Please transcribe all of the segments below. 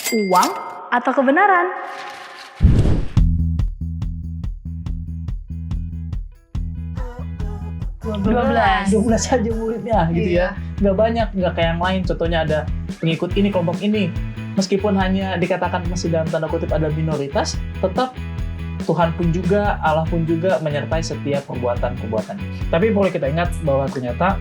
Uang atau kebenaran? Belas. 12 saja muridnya gitu ya. Nggak banyak, nggak kayak yang lain. Contohnya ada pengikut ini, kelompok ini. Meskipun hanya dikatakan masih dalam tanda kutip ada minoritas, tetap Tuhan pun juga, Allah pun juga menyertai setiap perbuatan-perbuatan. Tapi boleh kita ingat bahwa ternyata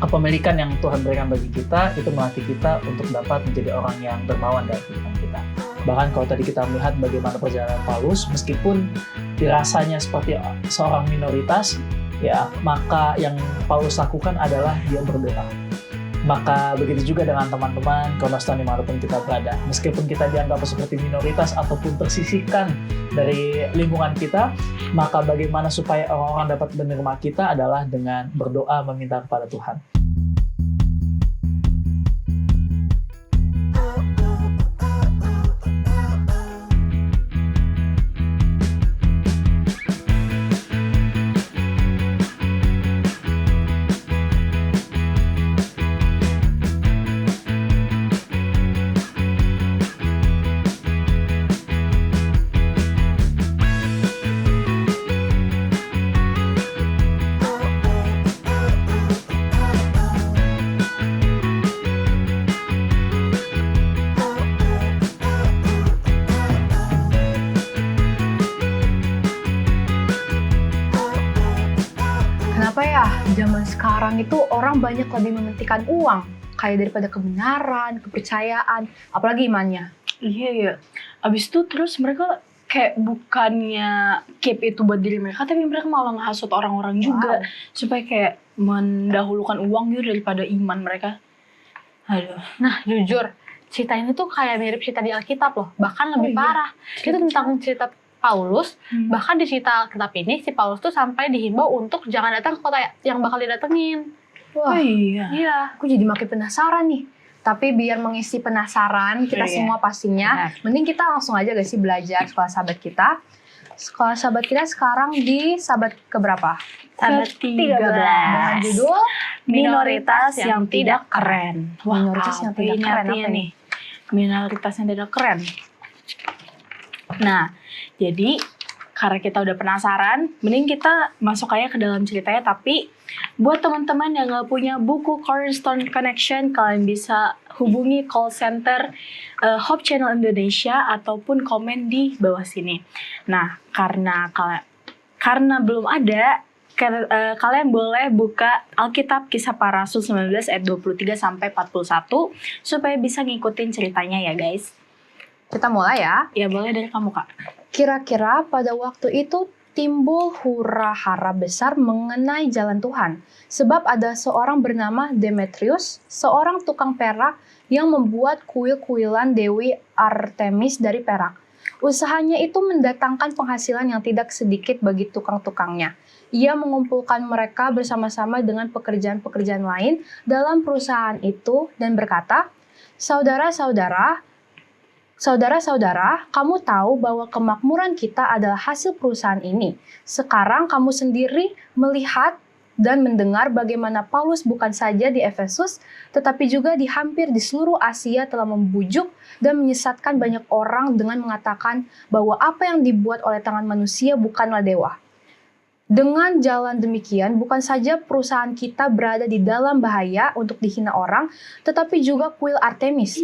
kepemilikan yang Tuhan berikan bagi kita itu melatih kita untuk dapat menjadi orang yang dermawan dalam kehidupan kita. Bahkan kalau tadi kita melihat bagaimana perjalanan Paulus, meskipun dirasanya seperti seorang minoritas, ya maka yang Paulus lakukan adalah dia berdoa. Maka begitu juga dengan teman-teman Cornerstone dimanapun kita berada. Meskipun kita dianggap seperti minoritas ataupun tersisihkan dari lingkungan kita, maka bagaimana supaya orang-orang dapat menerima kita adalah dengan berdoa meminta kepada Tuhan. Kenapa ya zaman sekarang itu orang banyak lebih mementingkan uang kayak daripada kebenaran, kepercayaan, apalagi imannya. Iya ya. Abis itu terus mereka kayak bukannya keep itu buat diri mereka, tapi mereka malah ngehasut orang-orang juga supaya kayak mendahulukan uang gitu daripada iman mereka. Aduh. Nah jujur, cerita ini tuh kayak mirip cerita di Alkitab loh, bahkan lebih parah. Itu tentang cerita Paulus, bahkan di cerita Alkitab ini si Paulus tuh sampai dihimbau untuk jangan datang ke kota yang bakal didatengin. Wah, iya, aku jadi makin penasaran nih. Tapi biar mengisi penasaran kita semua pastinya, mending kita langsung aja gak sih belajar sekolah sahabat kita. Sekolah sahabat kita sekarang di sahabat keberapa? Sahabat 13. Dengan judul Minoritas yang tidak keren. Wah, Minoritas yang tidak keren apa nih? Minoritas yang tidak keren. Nah, jadi karena kita udah penasaran, mending kita masuk aja ke dalam ceritanya. Tapi buat teman-teman yang nggak punya buku Cornerstone Connection, kalian bisa hubungi call center Hope Channel Indonesia ataupun komen di bawah sini. Nah, karena belum ada, kalian boleh buka Alkitab Kisah Para Rasul 19 ayat 23 sampai 41 supaya bisa ngikutin ceritanya ya guys. Kita mulai ya. Ya boleh dari kamu Kak. Kira-kira pada waktu itu timbul hura-hara besar mengenai jalan Tuhan. Sebab ada seorang bernama Demetrius, seorang tukang perak yang membuat kuil-kuilan Dewi Artemis dari perak. Usahanya itu mendatangkan penghasilan yang tidak sedikit bagi tukang-tukangnya. Ia mengumpulkan mereka bersama-sama dengan pekerjaan-pekerjaan lain dalam perusahaan itu dan berkata, Saudara-saudara, kamu tahu bahwa kemakmuran kita adalah hasil perusahaan ini. Sekarang kamu sendiri melihat dan mendengar bagaimana Paulus bukan saja di Efesus, tetapi juga di hampir di seluruh Asia telah membujuk dan menyesatkan banyak orang dengan mengatakan bahwa apa yang dibuat oleh tangan manusia bukanlah dewa. Dengan jalan demikian, bukan saja perusahaan kita berada di dalam bahaya untuk dihina orang, tetapi juga kuil Artemis,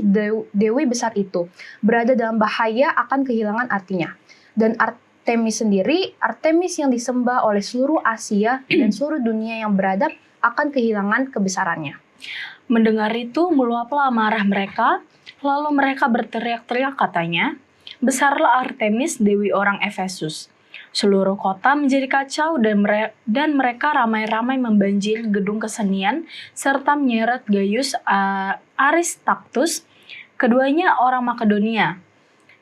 dewi besar itu, berada dalam bahaya akan kehilangan artinya. Dan Artemis sendiri, Artemis yang disembah oleh seluruh Asia dan seluruh dunia yang beradab akan kehilangan kebesarannya. Mendengar itu, meluaplah amarah mereka, lalu mereka berteriak-teriak katanya, "Besarlah Artemis, dewi orang Efesus." Seluruh kota menjadi kacau dan mereka ramai-ramai membanjiri gedung kesenian serta menyeret Gaius Aristarchus, keduanya orang Makedonia,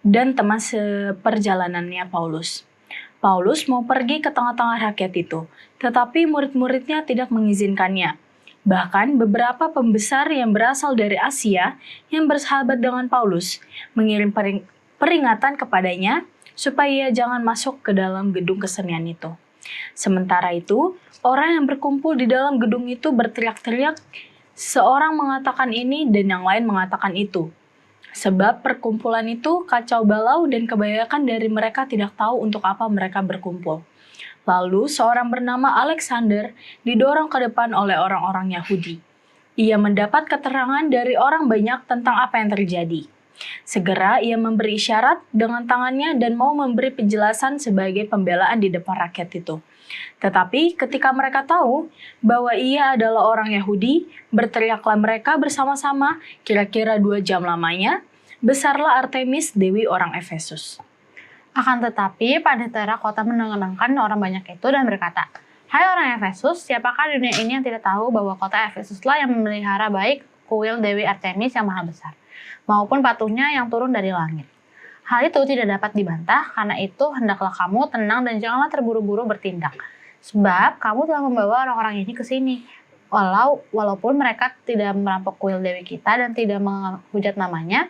dan teman seperjalanannya Paulus. Paulus mau pergi ke tengah-tengah rakyat itu, tetapi murid-muridnya tidak mengizinkannya. Bahkan beberapa pembesar yang berasal dari Asia yang bersahabat dengan Paulus mengirim peringatan kepadanya supaya jangan masuk ke dalam gedung kesenian itu. Sementara itu, orang yang berkumpul di dalam gedung itu berteriak-teriak, seorang mengatakan ini dan yang lain mengatakan itu. Sebab perkumpulan itu kacau balau dan kebanyakan dari mereka tidak tahu untuk apa mereka berkumpul. Lalu seorang bernama Alexander didorong ke depan oleh orang-orang Yahudi. Ia mendapat keterangan dari orang banyak tentang apa yang terjadi. Segera ia memberi isyarat dengan tangannya dan mau memberi penjelasan sebagai pembelaan di depan rakyat itu. Tetapi ketika mereka tahu bahwa ia adalah orang Yahudi, berteriaklah mereka bersama-sama, kira-kira 2 jam lamanya, besarlah Artemis, dewi orang Efesus. Akan tetapi pendeta kota menenangkan orang banyak itu dan berkata, "Hai orang Efesus, siapakah di dunia ini yang tidak tahu bahwa kota Efesuslah yang memelihara baik kuil Dewi Artemis yang maha besar, maupun patungnya yang turun dari langit. Hal itu tidak dapat dibantah, karena itu hendaklah kamu tenang dan janganlah terburu-buru bertindak. Sebab kamu telah membawa orang-orang ini ke sini, walaupun mereka tidak merampok kuil Dewi kita dan tidak menghujat namanya.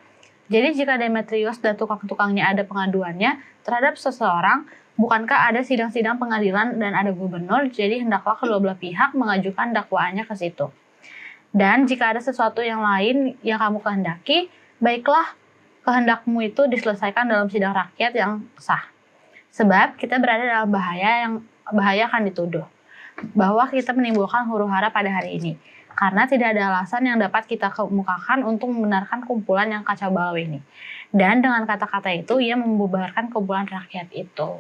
Jadi jika Demetrius dan tukang-tukangnya ada pengaduannya terhadap seseorang, bukankah ada sidang-sidang pengadilan dan ada gubernur, jadi hendaklah kedua belah pihak mengajukan dakwaannya ke situ. Dan jika ada sesuatu yang lain yang kamu kehendaki, baiklah kehendakmu itu diselesaikan dalam sidang rakyat yang sah. Sebab kita berada dalam bahaya akan dituduh bahwa kita menimbulkan huru-hara pada hari ini. Karena tidak ada alasan yang dapat kita kemukakan untuk membenarkan kumpulan yang kacau balau ini. Dan dengan kata-kata itu, ia membubarkan kumpulan rakyat itu."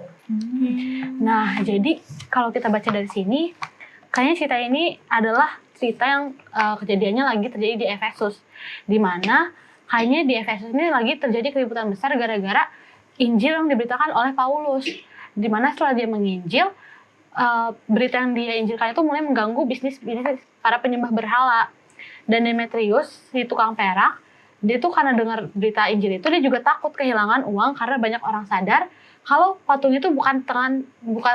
Nah, jadi kalau kita baca dari sini, kayaknya cerita ini adalah cerita yang kejadiannya lagi terjadi di Efesus. Di mana kayaknya di Efesus ini lagi terjadi keributan besar gara-gara Injil yang diberitakan oleh Paulus. Di mana setelah dia menginjil, berita yang dia injilkan itu mulai mengganggu bisnis para penyembah berhala. Dan Demetrius, si tukang perak, dia tuh karena dengar berita Injil itu, dia juga takut kehilangan uang karena banyak orang sadar kalau patung itu bukan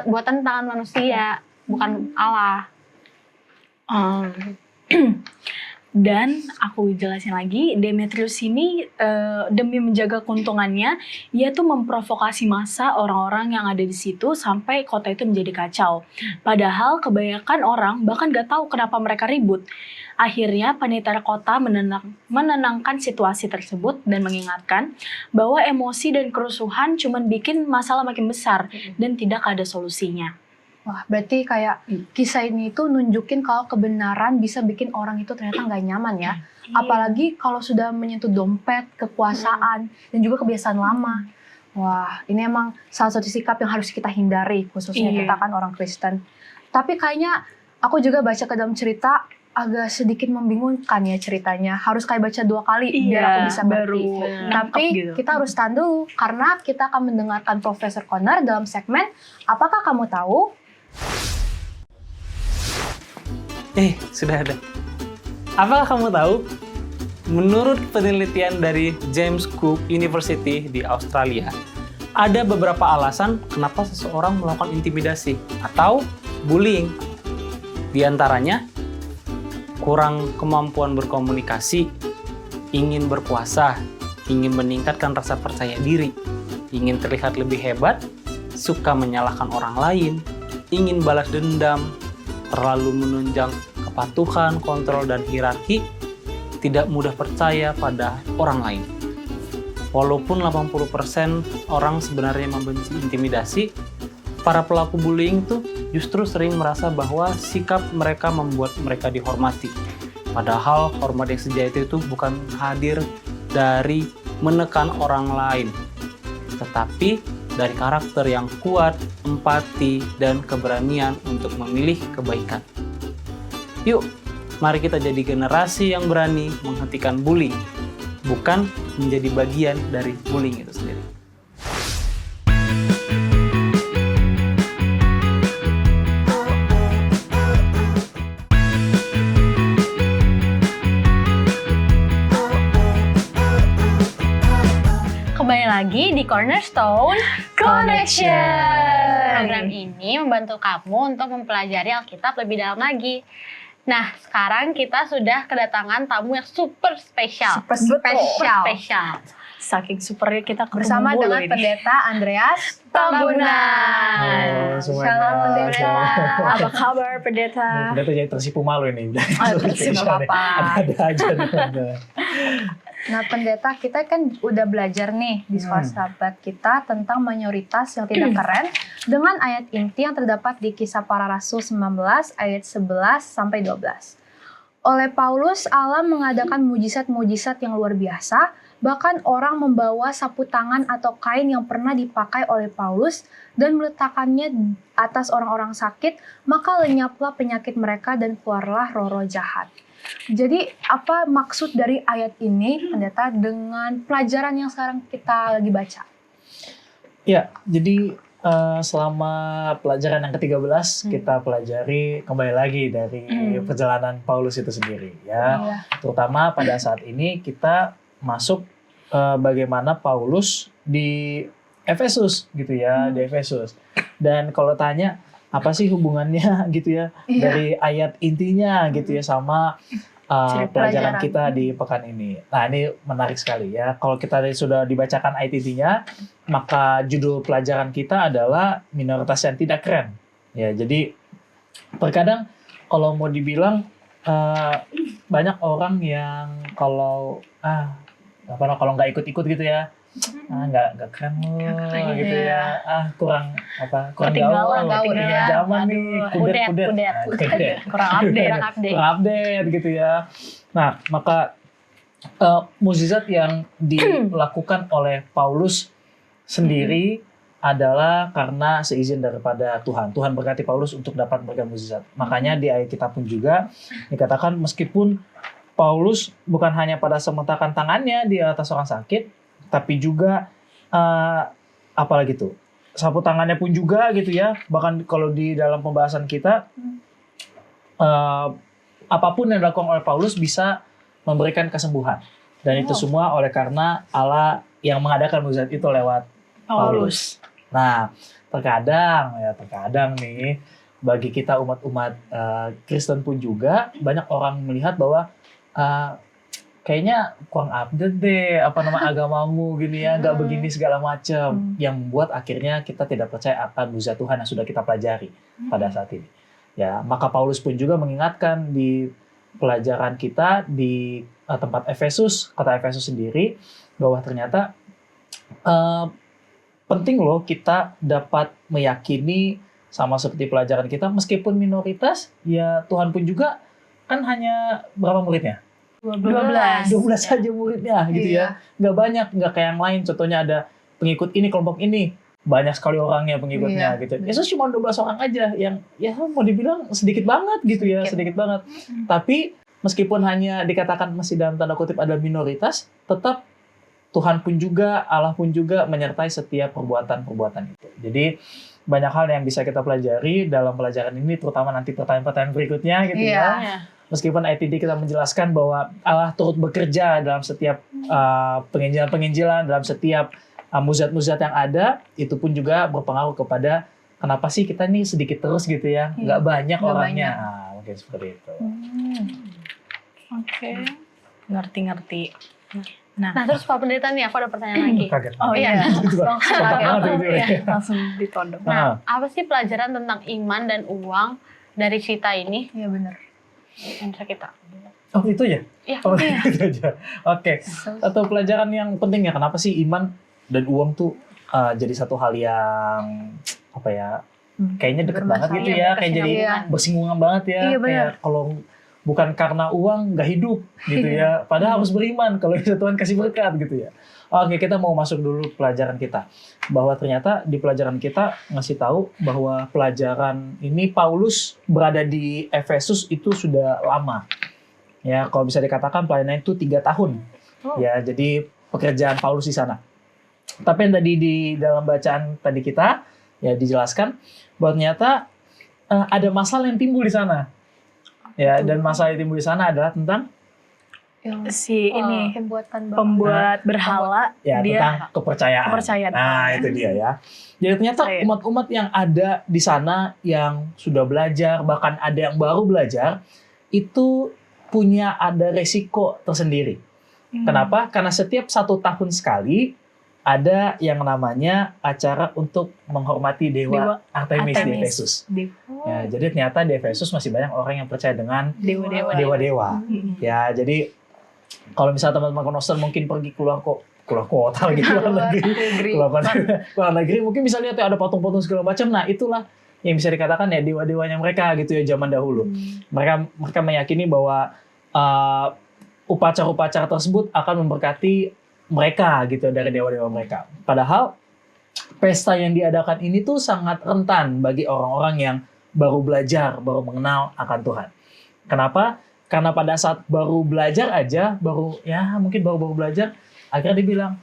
buatan tangan manusia, bukan Allah. Dan aku jelasin lagi, Demetrius ini demi menjaga keuntungannya, ia tuh memprovokasi massa orang-orang yang ada di situ sampai kota itu menjadi kacau. Padahal kebanyakan orang bahkan gak tahu kenapa mereka ribut. Akhirnya pendeta kota menenangkan situasi tersebut dan mengingatkan bahwa emosi dan kerusuhan cuma bikin masalah makin besar dan tidak ada solusinya. Wah, berarti kayak kisah ini tuh nunjukin kalau kebenaran bisa bikin orang itu ternyata nggak nyaman ya. Apalagi kalau sudah menyentuh dompet, kekuasaan, dan juga kebiasaan lama. Wah, ini emang salah satu sikap yang harus kita hindari, khususnya kita kan orang Kristen. Tapi kayaknya aku juga baca ke dalam cerita, agak sedikit membingungkan ya ceritanya. Harus kayak baca 2 kali biar aku bisa ngerti. Tapi gitu. kita harus tahan dulu, karena kita akan mendengarkan Profesor Connor dalam segmen Apakah Kamu Tahu? Sudah ada. Apakah kamu tahu? Menurut penelitian dari James Cook University di Australia, ada beberapa alasan kenapa seseorang melakukan intimidasi atau bullying. Di antaranya, kurang kemampuan berkomunikasi, ingin berkuasa, ingin meningkatkan rasa percaya diri, ingin terlihat lebih hebat, suka menyalahkan orang lain, ingin balas dendam, terlalu menunjang kepatuhan, kontrol, dan hierarki, tidak mudah percaya pada orang lain. Walaupun 80% orang sebenarnya membenci intimidasi, para pelaku bullying itu justru sering merasa bahwa sikap mereka membuat mereka dihormati. Padahal hormat yang sejati itu bukan hadir dari menekan orang lain, tetapi dari karakter yang kuat, empati, dan keberanian untuk memilih kebaikan. Yuk, mari kita jadi generasi yang berani menghentikan bullying, bukan menjadi bagian dari bullying itu sendiri. Kembali lagi di Cornerstone Connection. Program ini membantu kamu untuk mempelajari Alkitab lebih dalam lagi. Nah, sekarang kita sudah kedatangan tamu yang super spesial. Super spesial. Saking supernya kita ketemu Bersama mulu dengan ini. Pendeta Andreas Tambunan. Halo semuanya. Shalom Pendeta. Apa kabar pendeta? Udah tuh jadi tersipu malu ini. Nggak apa-apa. Ada aja nih. Nah, pendeta, kita kan udah belajar nih di sekolah sahabat kita tentang mayoritas yang tidak keren dengan ayat inti yang terdapat di Kisah Para Rasul 19 ayat 11 sampai 12. Oleh Paulus, Allah mengadakan mujizat-mujizat yang luar biasa, bahkan orang membawa sapu tangan atau kain yang pernah dipakai oleh Paulus dan meletakkannya atas orang-orang sakit, maka lenyaplah penyakit mereka dan keluarlah roh-roh jahat. Jadi apa maksud dari ayat ini, pendeta, dengan pelajaran yang sekarang kita lagi baca? Ya, jadi selama pelajaran yang ke-13 kita pelajari kembali lagi dari perjalanan Paulus itu sendiri ya. Terutama pada saat ini kita masuk bagaimana Paulus di Efesus gitu ya, di Efesus. Dan kalau tanya apa sih hubungannya gitu ya dari ayat intinya gitu ya sama pelajaran kita di pekan ini. Nah, ini menarik sekali ya. Kalau kita sudah dibacakan ayat intinya, maka judul pelajaran kita adalah minoritas yang tidak keren. Ya, jadi terkadang kalau mau dibilang banyak orang yang kalau nggak ikut-ikut gitu ya, nggak keren loh gitu ya, kurang Ketinggalan, gaul zaman nih, kudet kurang update gitu ya. Nah, maka mukjizat yang dilakukan oleh Paulus sendiri adalah karena seizin daripada Tuhan. Tuhan berkati Paulus untuk dapat memberikan mukjizat. Makanya di ayat kita pun juga dikatakan meskipun Paulus bukan hanya pada sementakan tangannya di atas orang sakit, tapi juga apalagi tuh sapu tangannya pun juga gitu ya. Bahkan kalau di dalam pembahasan kita apapun yang dilakukan oleh Paulus bisa memberikan kesembuhan. Dan itu semua oleh karena Allah yang mengadakan mukjizat itu lewat Paulus. Nah, terkadang nih bagi kita umat-umat Kristen pun juga banyak orang melihat bahwa kayaknya kurang update deh agamamu gini ya, nggak begini segala macam, yang membuat akhirnya kita tidak percaya akan mukjizat Tuhan yang sudah kita pelajari pada saat ini. Ya, maka Paulus pun juga mengingatkan di pelajaran kita di tempat Efesus, kota Efesus sendiri, bahwa ternyata penting loh kita dapat meyakini sama seperti pelajaran kita, meskipun minoritas, ya Tuhan pun juga kan hanya berapa muridnya? 12 saja muridnya gitu ya. Nggak banyak, nggak kayak yang lain. Contohnya ada pengikut ini, kelompok ini. Banyak sekali orangnya pengikutnya gitu. Yesus cuma 12 orang aja yang ya mau dibilang sedikit banget gitu ya, sedikit banget. Tapi meskipun hanya dikatakan masih dalam tanda kutip adalah minoritas, tetap Tuhan pun juga, Allah pun juga menyertai setiap perbuatan-perbuatan itu. Jadi banyak hal yang bisa kita pelajari dalam pelajaran ini, terutama nanti pertanyaan-pertanyaan berikutnya gitu ya. Meskipun ayat ini kita menjelaskan bahwa Allah turut bekerja dalam setiap penginjilan-penginjilan, dalam setiap mukjizat-mukjizat yang ada, itu pun juga berpengaruh kepada kenapa sih kita ini sedikit terus gitu ya, nggak banyak orangnya. Nah, mungkin seperti itu. Oke. Ngerti. Nah, terus Pak Pendeta nih, aku ada pertanyaan lagi. Kaget. Oh iya. Langsung ditodong. Nah, apa sih pelajaran tentang iman dan uang dari cerita ini? Iya benar. Yang kita. Oh itu ya? Iya. Oh itu aja. Oke. Atau pelajaran yang penting ya, kenapa sih iman dan uang tuh jadi satu hal yang kayaknya deket banget gitu ya, kayak jadi bersinggungan banget ya. Kayak kalau bukan karena uang nggak hidup gitu ya. Padahal harus beriman kalau bisa Tuhan kasih berkat gitu ya. Oke, kita mau masuk dulu pelajaran kita. Bahwa ternyata di pelajaran kita ngasih tahu bahwa pelajaran ini Paulus berada di Efesus itu sudah lama. Ya, kalau bisa dikatakan pelayanannya itu 3 tahun. Ya, jadi pekerjaan Paulus di sana. Tapi yang tadi di dalam bacaan tadi kita ya dijelaskan bahwa ternyata ada masalah yang timbul di sana. Ya, dan masalah yang timbul di sana adalah tentang pembuat berhala, ya, tentang kepercayaan. Nah, itu dia ya. Jadi ternyata umat-umat yang ada di sana yang sudah belajar, bahkan ada yang baru belajar, itu ada resiko tersendiri. Kenapa? Karena setiap 1 tahun sekali ada yang namanya acara untuk menghormati dewa Artemis di Efesus. Ya, jadi ternyata di Efesus masih banyak orang yang percaya dengan dewa-dewa. Ya, jadi kalau misalnya teman-teman Konoster mungkin pergi keluar kota lagi, keluar negeri mungkin bisa lihat ya ada patung-patung segala macam. Nah itulah yang bisa dikatakan ya dewa-dewanya mereka gitu ya zaman dahulu. Mereka meyakini bahwa upacara-upacara tersebut akan memberkati mereka gitu dari dewa-dewa mereka. Padahal pesta yang diadakan ini tuh sangat rentan bagi orang-orang yang baru belajar, baru mengenal akan Tuhan. Kenapa? Karena pada saat baru belajar aja, mungkin baru belajar, akhirnya dibilang,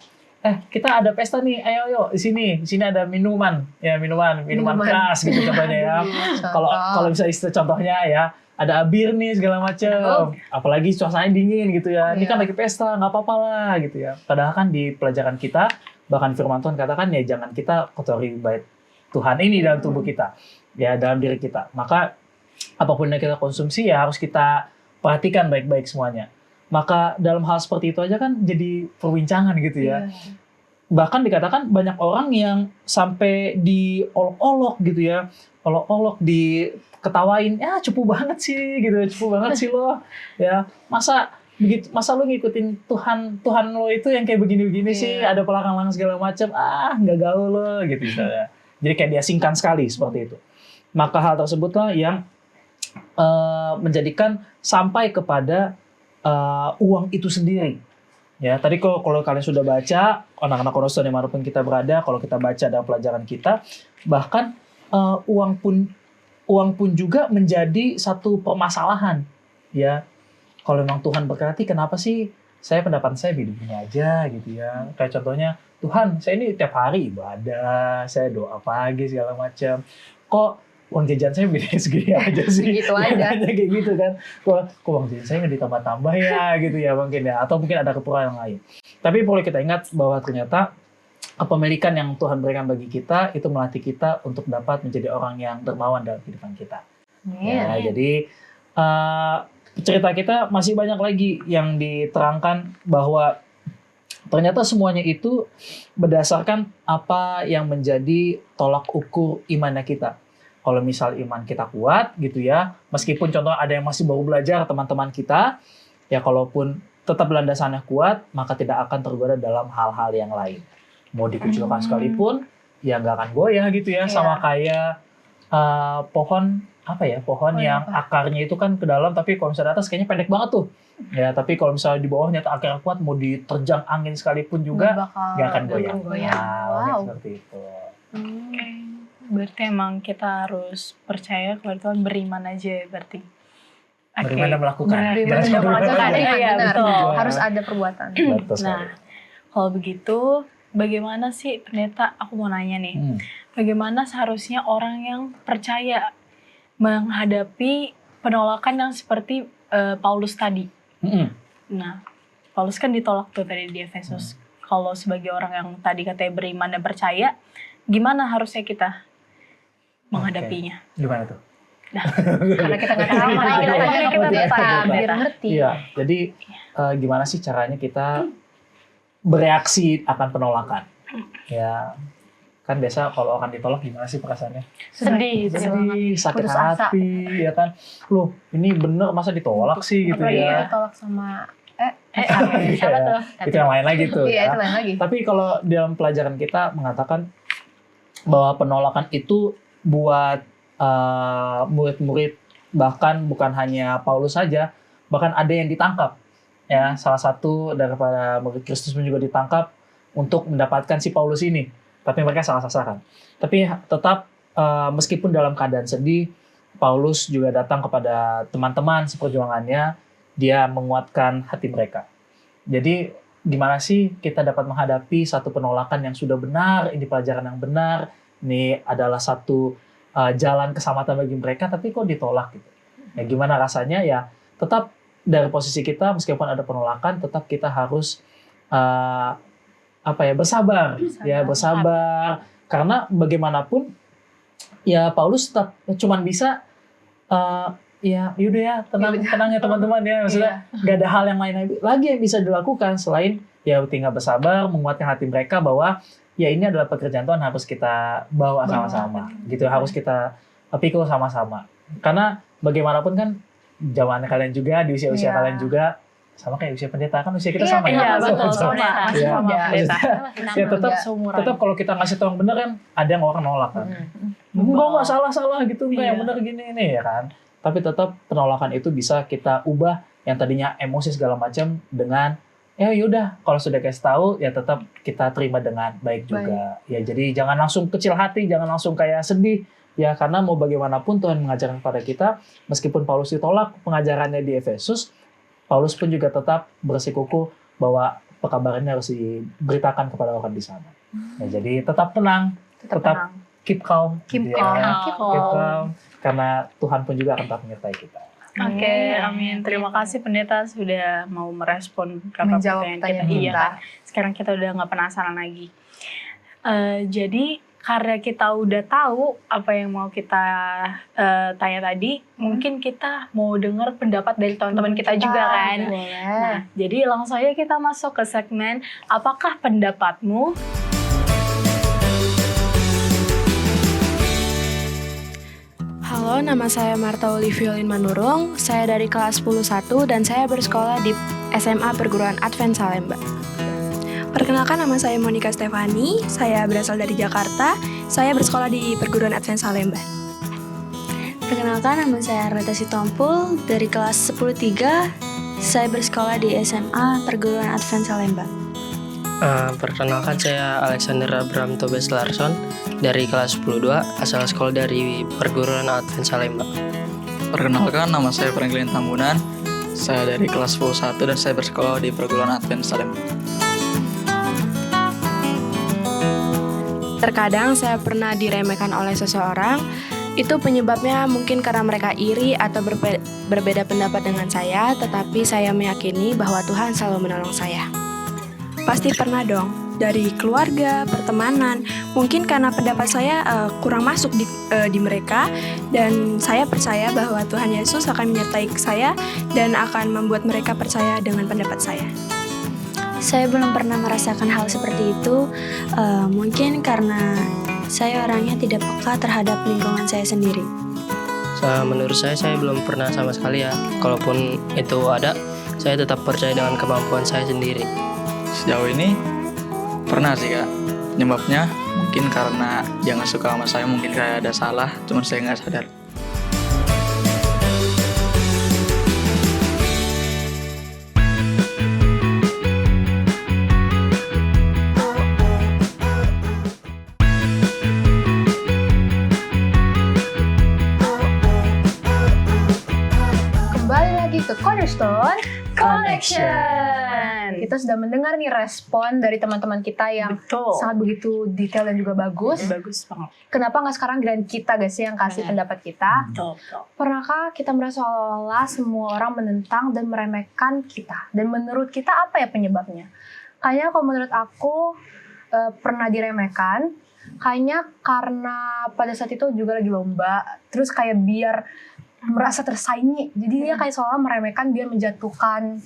kita ada pesta nih, ayo di sini ada minuman keras gitu contohnya ya. Kalau bisa istilah contohnya ya, ada bir nih segala macam, apalagi suasananya dingin gitu ya. Ini kan lagi pesta, nggak apa-apa lah gitu ya. Padahal kan di pelajaran kita, bahkan firman Tuhan katakan ya jangan kita kotori bait Tuhan ini dalam tubuh kita, ya dalam diri kita. Maka apapun yang kita konsumsi ya harus kita perhatikan baik-baik semuanya. Maka dalam hal seperti itu aja kan jadi perbincangan gitu ya. Bahkan dikatakan banyak orang yang sampai diolok-olok gitu ya. Olok-olok, diketawain, ya cupu banget sih gitu, cupu banget sih lo. Ya, masa lo ngikutin Tuhan lo itu yang kayak begini-begini sih, ada pelakang-lakang segala macam, nggak gaul lo gitu misalnya. Jadi kayak diasingkan sekali seperti itu. Maka hal tersebutlah yang menjadikan sampai kepada uang itu sendiri. Ya, tadi kalau kalian sudah baca, anak-anak Konoster dimanapun kita berada, kalau kita baca dalam pelajaran kita, bahkan uang pun juga menjadi satu permasalahan. Ya, kalau memang Tuhan berkati, kenapa sih pendapatan saya begini aja gitu ya? Kayak contohnya, Tuhan, saya ini tiap hari ibadah, saya doa pagi segala macam. Kok uang jajan saya segini aja sih? Segitu aja. Kayak gitu kan. Kok uang jajan saya nggak ditambah-tambah ya gitu ya mungkin ya. Atau mungkin ada kekurangan yang lain. Tapi perlu kita ingat bahwa ternyata kepemilikan yang Tuhan berikan bagi kita itu melatih kita untuk dapat menjadi orang yang dermawan dalam kehidupan kita. Ya, jadi cerita kita masih banyak lagi yang diterangkan bahwa ternyata semuanya itu berdasarkan apa yang menjadi tolak ukur imannya kita. Kalau misal iman kita kuat gitu ya, meskipun contoh ada yang masih baru belajar teman-teman kita, ya kalaupun tetap landasannya kuat, maka tidak akan tergoda dalam hal-hal yang lain. Mau dikucilkan sekalipun, ya nggak akan goyah gitu ya, sama kayak pohon yang akarnya itu kan ke dalam, tapi kalau misalnya di atas kayaknya pendek banget tuh. Ya, tapi kalau misalnya di bawahnya akarnya kuat, mau diterjang angin sekalipun juga nggak akan goyah. Wow. Seperti itu. Berarti emang kita harus percaya kepada Tuhan, beriman aja ya berarti. Beriman dan melakukan. Beriman dan melakukan. Iya, betul. Juga. Harus ada perbuatan. Nah, kalau begitu, bagaimana sih pendeta? Aku mau nanya nih. Bagaimana seharusnya orang yang percaya menghadapi penolakan yang seperti Paulus tadi? Nah, Paulus kan ditolak tuh tadi di Efesus. Kalau sebagai orang yang tadi katanya beriman dan percaya, gimana harusnya kita menghadapinya? Gimana tuh? Nah, karena kita nggak tahu, kita biar ngerti. Iya, jadi gimana sih caranya kita bereaksi akan penolakan? Ya, kan biasa kalau akan ditolak gimana sih perasaannya? Sedih, sakit hati, ya kan? Loh, ini bener masa ditolak sih gitu ya? Ditolak sama siapa tuh? Itu yang lain lagi tuh. Iya, Ya. itu lain lagi. Tapi kalau dalam pelajaran kita mengatakan bahwa penolakan itu buat murid-murid, bahkan bukan hanya Paulus saja, bahkan ada yang ditangkap. Ya, salah satu daripada murid Kristus pun juga ditangkap untuk mendapatkan si Paulus ini. Tapi mereka salah sasaran. Tapi tetap meskipun dalam keadaan sedih, Paulus juga datang kepada teman-teman seperjuangannya, dia menguatkan hati mereka. Jadi gimana sih kita dapat menghadapi satu penolakan yang sudah benar, ini pelajaran yang benar, ini adalah satu jalan keselamatan bagi mereka, tapi kok ditolak gitu. Ya gimana rasanya ya, tetap dari posisi kita meskipun ada penolakan, tetap kita harus bersabar. Karena bagaimanapun ya Paulus tetap cuman bisa yaudah ya tenang ya teman-teman ya, maksudnya nggak ada hal yang lain lagi yang bisa dilakukan selain ya tinggal bersabar, menguatkan hati mereka bahwa ya ini adalah pekerjaan Tuhan, harus kita bawa sama-sama gitu, harus kita pikul sama-sama. Karena bagaimanapun kan zaman kalian juga, di usia-usia kalian juga, sama kayak usia pendeta kan usia kita Iya, sama Iya, ya. betul. Sama. Sama. Masih Ya, muda. maksudnya, ya tetap Seumuran. tetap kalau kita ngasih tahu yang benar kan ada yang orang nolak kan. Enggak salah gitu, enggak yang Iya. benar gini ini ya kan. Tapi tetap penolakan itu bisa kita ubah yang tadinya emosi segala macam dengan ya yaudah kalau sudah kasih tahu ya tetap kita terima dengan baik juga. Ya jadi jangan langsung kecil hati, jangan langsung kayak sedih ya karena mau bagaimanapun Tuhan mengajarkan kepada kita meskipun Paulus ditolak pengajarannya di Efesus, Paulus pun juga tetap bersikukuh bahwa pekabarannya harus diberitakan kepada orang di sana. Ya, jadi tetap tenang, tetap tenang. keep calm, Keep gitu ya. calm. Keep calm, karena Tuhan pun juga akan tetap menyertai kita. Oke, amin. Terima kasih pendeta sudah mau merespon Menjawab pertanyaan pertanyaan kita. Iya kita. kan? Sekarang kita udah nggak penasaran lagi. Jadi karena kita udah tahu apa yang mau kita tanya tadi, mungkin kita mau dengar pendapat dari teman-teman kita juga kan. Boleh. Nah, jadi langsung aja kita masuk ke segmen apakah pendapatmu? Halo, nama saya Marta Oliviolin Manurung. Saya dari kelas 10-1 dan saya bersekolah di SMA Perguruan Advent Salemba. Perkenalkan, nama saya Monica Stefani. Saya berasal dari Jakarta. Saya bersekolah di Perguruan Advent Salemba. Perkenalkan, nama saya Reta Sitompul dari kelas 10-3. Saya bersekolah di SMA Perguruan Advent Salemba. Perkenalkan, saya Alexander Abraham Tobes Larson dari kelas 10-2, asal sekolah dari Perguruan Advent Salemba. Perkenalkan, nama saya Franklin Tambunan. Saya dari kelas 10-1 dan saya bersekolah di Perguruan Advent Salemba. Terkadang saya pernah diremehkan oleh seseorang. Itu penyebabnya mungkin karena mereka iri atau berbeda pendapat dengan saya, tetapi saya meyakini bahwa Tuhan selalu menolong saya. Pasti pernah dong, dari keluarga, pertemanan, mungkin karena pendapat saya kurang masuk di mereka, dan saya percaya bahwa Tuhan Yesus akan menyertai saya dan akan membuat mereka percaya dengan pendapat saya. Saya belum pernah merasakan hal seperti itu, mungkin karena saya orangnya tidak peka terhadap lingkungan saya sendiri. Menurut saya belum pernah sama sekali ya. Kalaupun itu ada, saya tetap percaya dengan kemampuan saya sendiri. Sejauh ini pernah sih Kak. Penyebabnya mungkin karena dia nggak suka sama saya, mungkin kayak ada salah, cuman saya nggak sadar. Kembali lagi ke Cornerstone Connection. Kita sudah mendengar nih respon dari teman-teman kita yang Betul. sangat begitu detail dan juga bagus. Bagus banget. Kenapa nggak sekarang giliran kita guys yang kasih pendapat kita? Betul, betul. Pernahkah kita merasa seolah-olah semua orang menentang dan meremehkan kita? Dan menurut kita apa ya penyebabnya? Kayaknya kalau menurut aku pernah diremehkan. Kayaknya karena pada saat itu juga lagi lomba. Terus kayak biar merasa tersaingi. Jadi dia kayak seolah meremehkan, biar menjatuhkan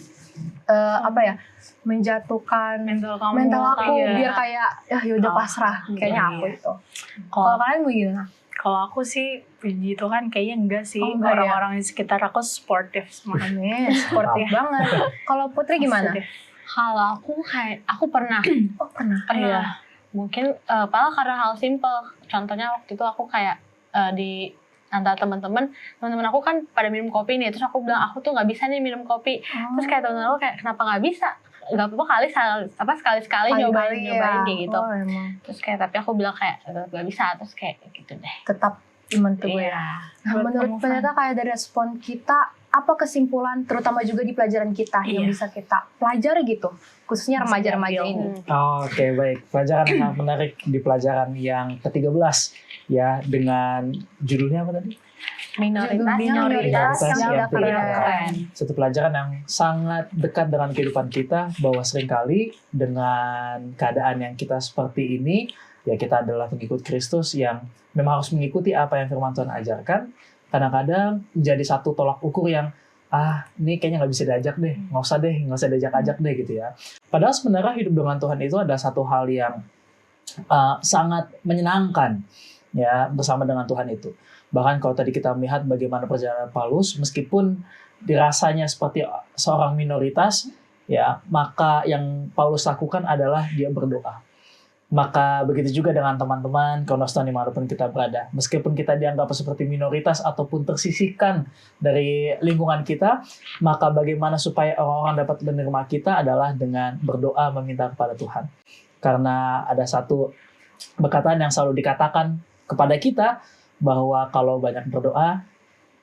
menjatuhkan Mental kamu. mental aku, Iya. biar kayak yaudah Oh, pasrah. Kayaknya iya. aku itu. Kalau Kalau kalian gimana? Kalau aku sih puji Tuhan kayaknya enggak sih. Oh, enggak ya? Orang-orang di sekitar aku sportif semua. Amin, sportif banget. Kalau Putri gimana? Positif. Kalau aku pernah. Oh pernah. Iya. Mungkin padahal karena hal simple. Contohnya waktu itu aku kayak di antara teman-teman aku kan pada minum kopi nih, terus aku bilang aku tuh nggak bisa nih minum kopi. Terus kayak teman-teman aku kayak kenapa nggak bisa? Nggak apa-apa kali sekali-sekali nyobain ya. kayak gitu. Oh, emang. Terus kayak tapi aku bilang kayak nggak bisa, terus kayak gitu deh. Tetap iman teguh ya. Iya. Nah, Buat menurut kamu, pendeta kayak dari respon kita, apa kesimpulan terutama juga di pelajaran kita yang Iya. bisa kita pelajari gitu, khususnya Bisa remaja-remaja diambil. ini. Oke, baik. Pelajaran yang sangat menarik di pelajaran yang ke-13 ya dengan judulnya apa tadi? Minoritas Minoritas yang yang tidak tidak keren. Satu pelajaran yang sangat dekat dengan kehidupan kita, bahwa seringkali dengan keadaan yang kita seperti ini, ya kita adalah pengikut Kristus yang memang harus mengikuti apa yang firman Tuhan ajarkan. Kadang-kadang menjadi satu tolak ukur yang ini kayaknya nggak bisa diajak deh, nggak usah diajak-ajak deh gitu ya. Padahal sebenarnya hidup dengan Tuhan itu ada satu hal yang sangat menyenangkan ya bersama dengan Tuhan itu. Bahkan kalau tadi kita melihat bagaimana perjalanan Paulus, meskipun dirasanya seperti seorang minoritas, ya, maka yang Paulus lakukan adalah dia berdoa. Maka begitu juga dengan teman-teman Cornerstone dimanapun kita berada. Meskipun kita dianggap seperti minoritas ataupun tersisihkan dari lingkungan kita, maka bagaimana supaya orang-orang dapat menerima kita adalah dengan berdoa meminta kepada Tuhan. Karena ada satu perkataan yang selalu dikatakan kepada kita, bahwa kalau banyak berdoa,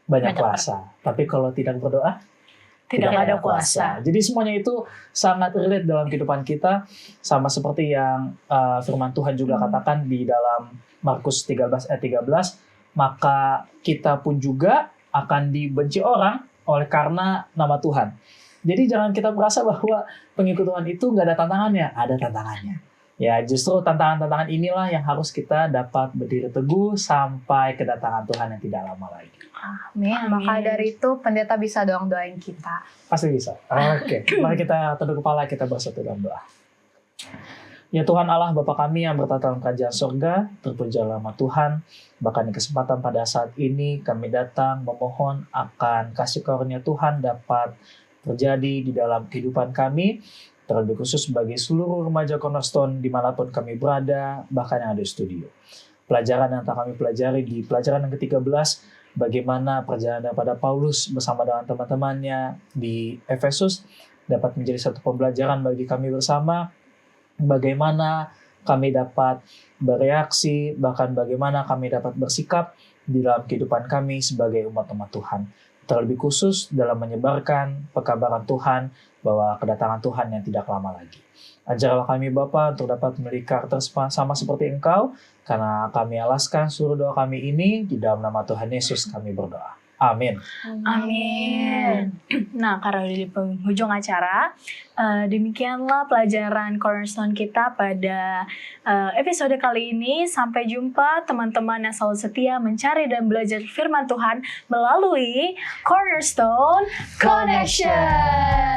banyak kuasa. Tapi kalau tidak berdoa, tidak ada kuasa. Jadi semuanya itu sangat relate dalam kehidupan kita, sama seperti yang firman Tuhan juga katakan di dalam Markus 13 ayat 13, maka kita pun juga akan dibenci orang oleh karena nama Tuhan. Jadi jangan kita merasa bahwa pengikut Tuhan itu nggak ada tantangannya, ada tantangannya. Ya, justru tantangan-tantangan inilah yang harus kita dapat berdiri teguh sampai kedatangan Tuhan yang tidak lama lagi. Amin. Maka dari itu pendeta bisa doain kita. Pasti bisa. Oke. Mari kita tunduk kepala, kita bersatu dalam doa. Ya Tuhan Allah, Bapa kami yang bertata dalam kerajaan surga, terpujilah nama Tuhan. Bahkan di kesempatan pada saat ini kami datang memohon akan kasih karunia Tuhan dapat terjadi di dalam kehidupan kami, terlebih khusus bagi seluruh remaja Cornerstone dimanapun kami berada, bahkan yang ada di studio. Pelajaran yang telah kami pelajari di pelajaran yang ke-13, bagaimana perjalanan daripada Paulus bersama dengan teman-temannya di Efesus dapat menjadi satu pembelajaran bagi kami bersama, bagaimana kami dapat bereaksi, bahkan bagaimana kami dapat bersikap di dalam kehidupan kami sebagai umat-umat Tuhan. Terlebih khusus dalam menyebarkan pekabaran Tuhan bahwa kedatangan Tuhan yang tidak lama lagi. Ajarlah kami Bapa untuk dapat memiliki karakter sama seperti Engkau, karena kami alaskan seluruh doa kami ini di dalam nama Tuhan Yesus kami berdoa. Amin. Amin. Nah, karena udah di penghujung acara, demikianlah pelajaran Cornerstone kita pada episode kali ini. Sampai jumpa teman-teman yang selalu setia mencari dan belajar firman Tuhan melalui Cornerstone Connection.